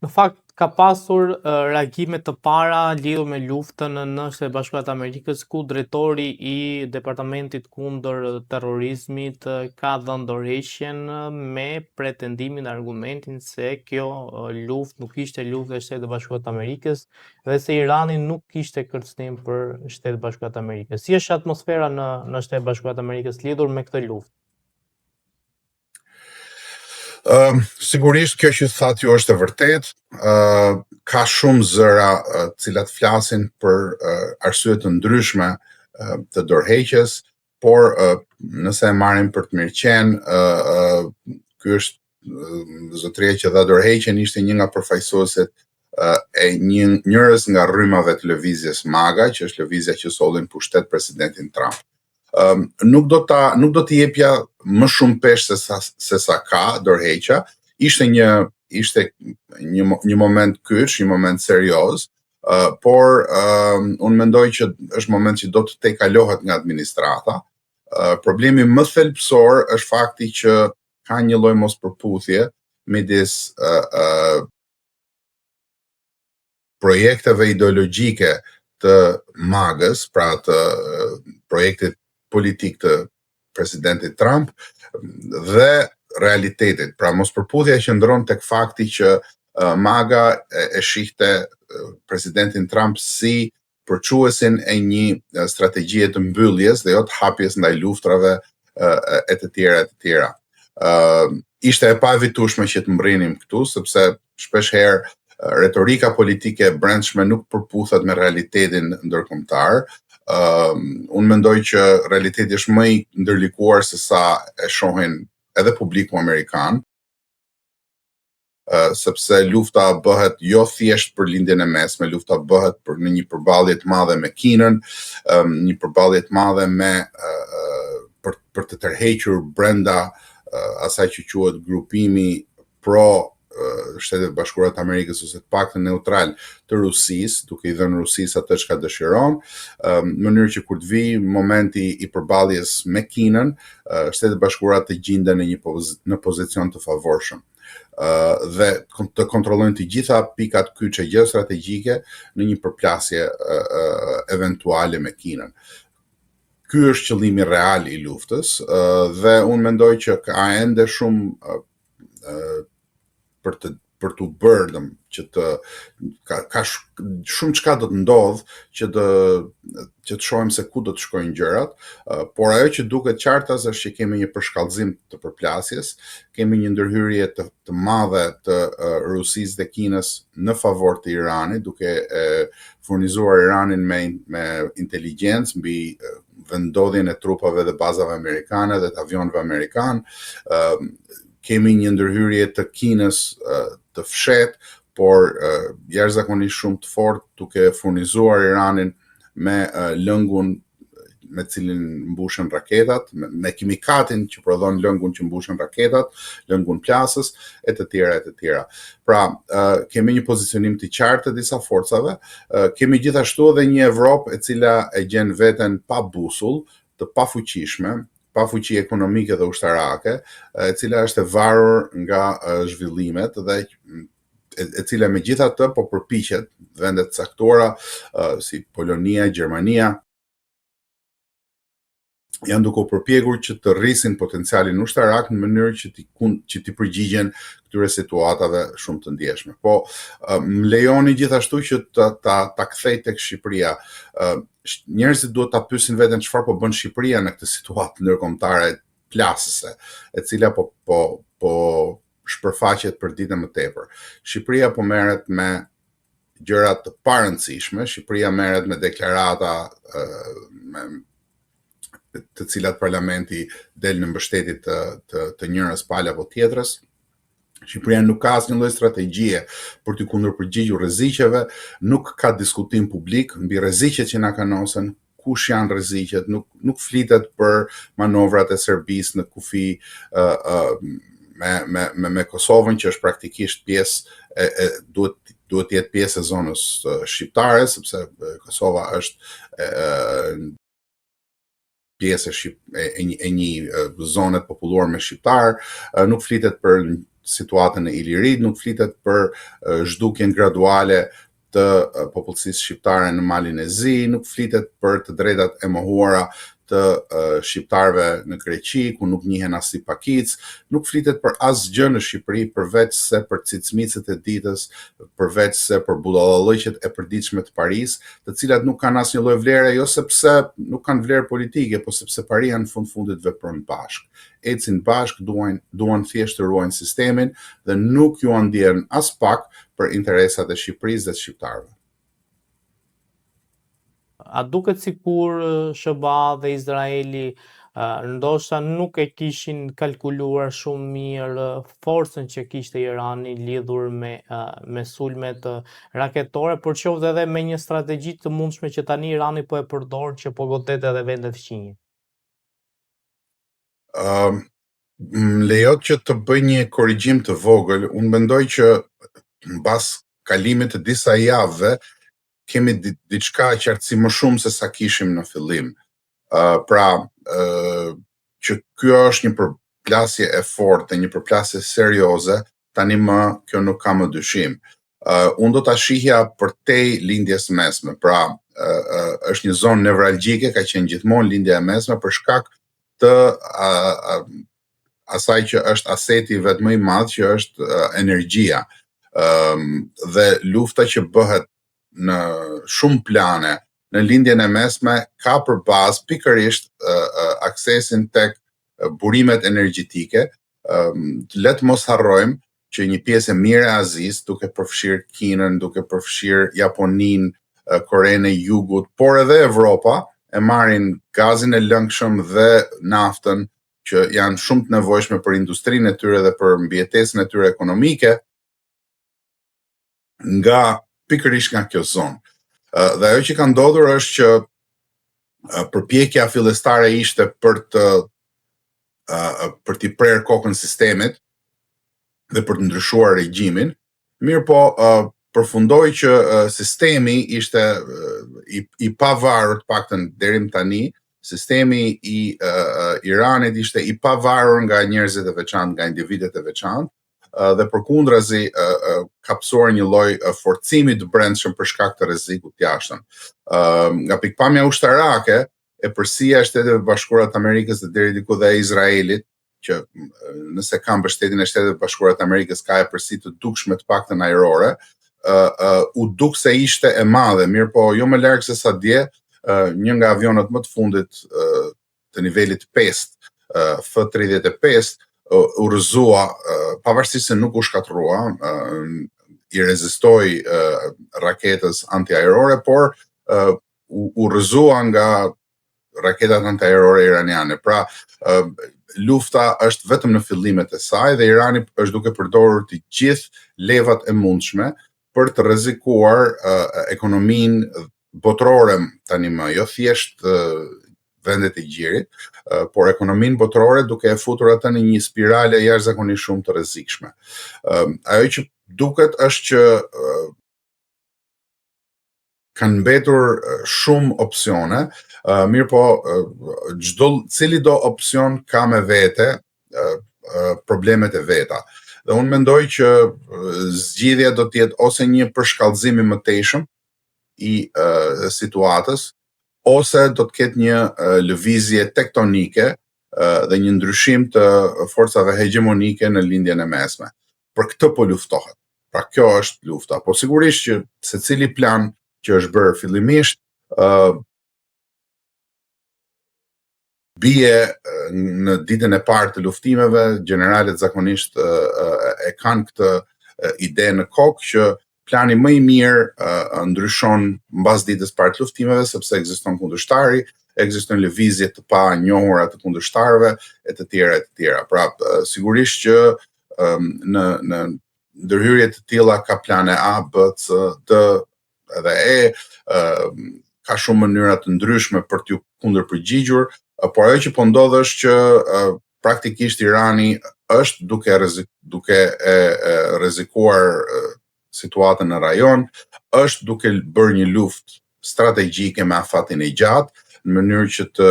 Në fakt, ka pasur reagime të para lidhur me luftën në Shtetet e Bashkuara të Amerikës, ku drejtori i Departamentit kundër terrorizmit ka dhënë dorëheqjen me pretendimin dhe argumentin se kjo luftë nuk ishte luftë e Shtetit e Bashkuara të Amerikës dhe se Irani nuk kishte kërcënim për Shtetet e Bashkuara të Amerikës. Si është atmosfera në Shtetet e Bashkuara të Amerikës lidhur me këtë luftë? Sigurisht kjo që thatë ju është e vërtet, ka shumë zëra cilat flasin për arsye të ndryshme të dorëheqjes, por nëse e marrim për të mirëqenë, ky është zotëria që dha dorëheqjen ishte një nga përfaqësuesit e njërës nga rrymave të lëvizjes MAGA, që është lëvizja që solli në pushtet presidentin Trump. Nuk do t'i jepja më shumë peshë se sa ka dorëheqja. Ishte një moment kyç, një moment serioz, por unë mendoj që është moment që do të tejkalohet nga administrata. Problemi më thelbësor është fakti që ka një lloj mospërputhje midis projekteve ideologjike të MAGA-s, pra të projektit politik të presidentit Trump dhe realitetit. Pra mospërputhja qëndron tek fakti që MAGA e shihte presidentin Trump si përquesin e një strategjie të mbylljes dhe jo të hapjes ndaj luftrave e të tjera. Ishte e pavitueshme që të mbrinim këtu, sepse shpesh herë retorika politike e brendshme nuk përputhet me realitetin ndërkombëtar. Unë mendoj që realiteti është më i ndërlikuar se sa e shohin edhe publiku amerikan, sepse lufta bëhet jo thjesht për lindjen e mesme, lufta bëhet në një përballje të madhe me Kinën, një përballje të madhe me për të tërhequr brenda asaj që quhet grupimi pro Shtetet e Bashkuara të Amerikës ose të paktën neutral të Rusisë, duke i dhënë Rusisë atë çka dëshiron, në mënyrë që kur të vi momenti i përballjes me Kinën, Shtetet e Bashkuara të gjenden në pozicion të favorshëm dhe të kontrollojnë të gjitha pikat kyçe gjeostrategjike në një përplasje eventuale me Kinën. Ky është qëllimi real i luftës dhe unë mendoj që ka ende shumë për të bërë që ka shumë çka do të ndodh që të shohim se ku do të shkojnë gjërat, por ajo që duket qartas është që kemi një përshkallëzim të përplasjes, kemi një ndërhyrje të madhe të Rusisë dhe Kinës në favor të Iranit, duke furnizuar Iranin me inteligjencë mbi vendodhjen e trupave dhe bazave amerikane dhe të avionëve amerikan. Kemi një ndërhyrje të Kinës të fshetë, por jashtëzakonisht shumë të fortë, duke furnizuar Iranin me lëngun me cilin mbushen raketat, me kimikatin që prodhon lëngun që mbushen raketat, lëngun plasës, e të tjera. Pra, kemi një pozicionim të qartë të disa forcave, kemi gjithashtu edhe një Evropë e cila e gjen veten pa busull, të pafuqishme, pa fuqi ekonomike dhe ushtarake, e cila është e varur nga zhvillimet dhe e cila megjithatë po përpiqet vendet caktuara si Polonia, Gjermania janë duke u përpjekur që të rrisin potencialin ushtarak në mënyrë që t'i përgjigjen këtyre situatave shumë të ndjeshme. Po, më lejoni gjithashtu që ta kthej tek Shqipëria. Njerëzit duhet ta pyesin veten çfarë po bën Shqipëria në këtë situatë ndërkombëtare plasëse, e cila po shpërfaqet për ditën më tepër. Shqipëria po merret me gjëra të parëndësishme, Shqipëria merret me deklarata të cilat parlamenti del në mbështetje të njërës palë apo tjetrës. Shqipëria nuk ka asnjë lloj strategjie për të kundërpërgjigjur rreziqeve, nuk ka diskutim publik mbi rreziqet që na kanosen, kush janë rreziqet, nuk flitet për manovrat e Serbisë në kufi me Kosovën, që është praktikisht pjesë duhet të jetë pjesë e zonës shqiptare, sepse Kosova është pjesë e një zone të populluar me shqiptar, nuk flitet për situatën e Ilirit, nuk flitet për zhdukjen graduale të popullsisë shqiptare në Malin e Zi, nuk flitet për të drejtat e mohuara të shqiptarëve në Greqi, ku nuk njihen as si pakic, nuk flitet për asgjë në Shqipëri përveç se për cicmicët e ditës, përveç se për budallallëqet e përditshme të Paris, të cilat nuk kanë asnjë lloj vlere, jo sepse nuk kanë vlerë politike, po sepse paria në fundit veprojnë bashkë. Ecin bashkë, duan thjesht të ruajnë sistemin dhe nuk ju ndjen as pak për interesat e Shqipërisë dhe të shqiptarëve. A duket sikur SBA dhe Izraeli ndoshta nuk e kishin kalkuluar shumë mirë forcën që kishte Irani lidhur me sulmet raketore, por qoftë edhe me një strategji të mundshme që tani Irani po e përdor që po godet edhe vendet fqinje. Më lejot që të bëj një korrigjim të vogël. Unë mendoj që mbas kalimit të disa javëve kemi diçka qartësi më shumë se sa kishim në fillim. Pra, që kjo është një përplasje e fortë, një përplasje serioze, tani kjo nuk ka më dyshim. Unë do ta shihja përtej lindjes mesme. Pra, është një zonë nevralgjike, ka qenë gjithmonë lindja e mesme për shkak të asaj që është aseti vetë më i madh, që është energjia. Dhe lufta që bëhet në shumë plane në lindjen e mesme ka për bazë pikërisht aksesin tek burimet energjetike. Le të mos harrojmë që një pjesë e mirë e Azisë, duke përfshirë Kinën, duke përfshirë Japoninë, Korenë e Jugut, por edhe Evropa, e marrin gazin e lëngshëm dhe naftën, që janë shumë të nevojshme për industrinë e tyre dhe për mbijetesën e tyre ekonomike, pikërisht nga kjo zonë. Dhe ajo që ka ndodhur është që përpjekja fillestare ishte për t'i prerë kokën sistemit dhe për të ndryshuar regjimin, mirë po përfundoi që sistemi ishte i pavarur, të paktën deri më tani, sistemi i Iranit ishte i pavarur nga njerëzit e veçantë, nga individet e veçantë, dhe përkundrazi ka pësuar një lloj forcimi të brendshëm për shkak të rrezikut jashtëm. Nga pikpamja ushtarake, e përsia e Shteteve Bashkuara të Amerikës dhe deri diku dhe e Izraelit, që nëse ka mbështetjen e Shteteve Bashkuara të Amerikës ka e përsi të dukshme të paktën ajrore, u duk se ishte e madhe, mirë po jo më larg se sa dje, një nga avionët më të fundit të nivelit 5, F-35, u rrëzua, pavarësisht se nuk u shkatrua, i rezistoi raketës antiajrore, por u rrëzua nga raketat antiajrore iraniane. Pra, lufta është vetëm në fillimet e saj dhe Irani është duke përdorur të gjithë levat e mundshme për të rrezikuar ekonominë botërore tani më, jo thjesht vendet e gjirit, por ekonominë botërore duke e futur atë në një spirale jashtëzakonisht shumë të rrezikshme. Ajo që duket është që kanë mbetur shumë opsione, mirë po cili do opsion ka me vete problemet e veta. Dhe unë mendoj që zgjidhja do të jetë ose një përshkallëzim i mëtejshëm i situatës, ose do të ketë një lëvizje tektonike dhe një ndryshim të forcave hegemonike në lindjen e mesme. Për këtë po luftohet. Pra kjo është lufta. Po sigurisht që secili plan që është bërë fillimisht bie në ditën e parë të luftimeve, generalet zakonisht e kanë këtë ide në kokë që plani më i mirë ndryshon mbas ditës parë të luftimeve, sepse ekziston kundërshtari, ekziston lëvizje të pa njohura të kundërshtarëve e të tjera e të tjera. Pra, sigurisht që në ndërhyrje të tilla ka plane A, B, C, D edhe E, ka shumë mënyra të ndryshme për t'ju kundërpërgjigjur, por ajo që po ndodh është që praktikisht Irani është duke rrezikuar situatën në rajon, është duke bërë një luftë strategjike me afatin e gjatë, në mënyrë që të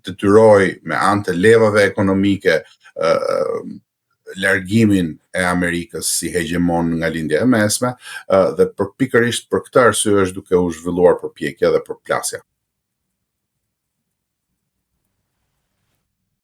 detyrojë me anë të levave ekonomike largimin e Amerikës si hegemon nga lindja e mesme, dhe pikërisht për këtë arsye është duke u zhvilluar përpjekja dhe përplasja.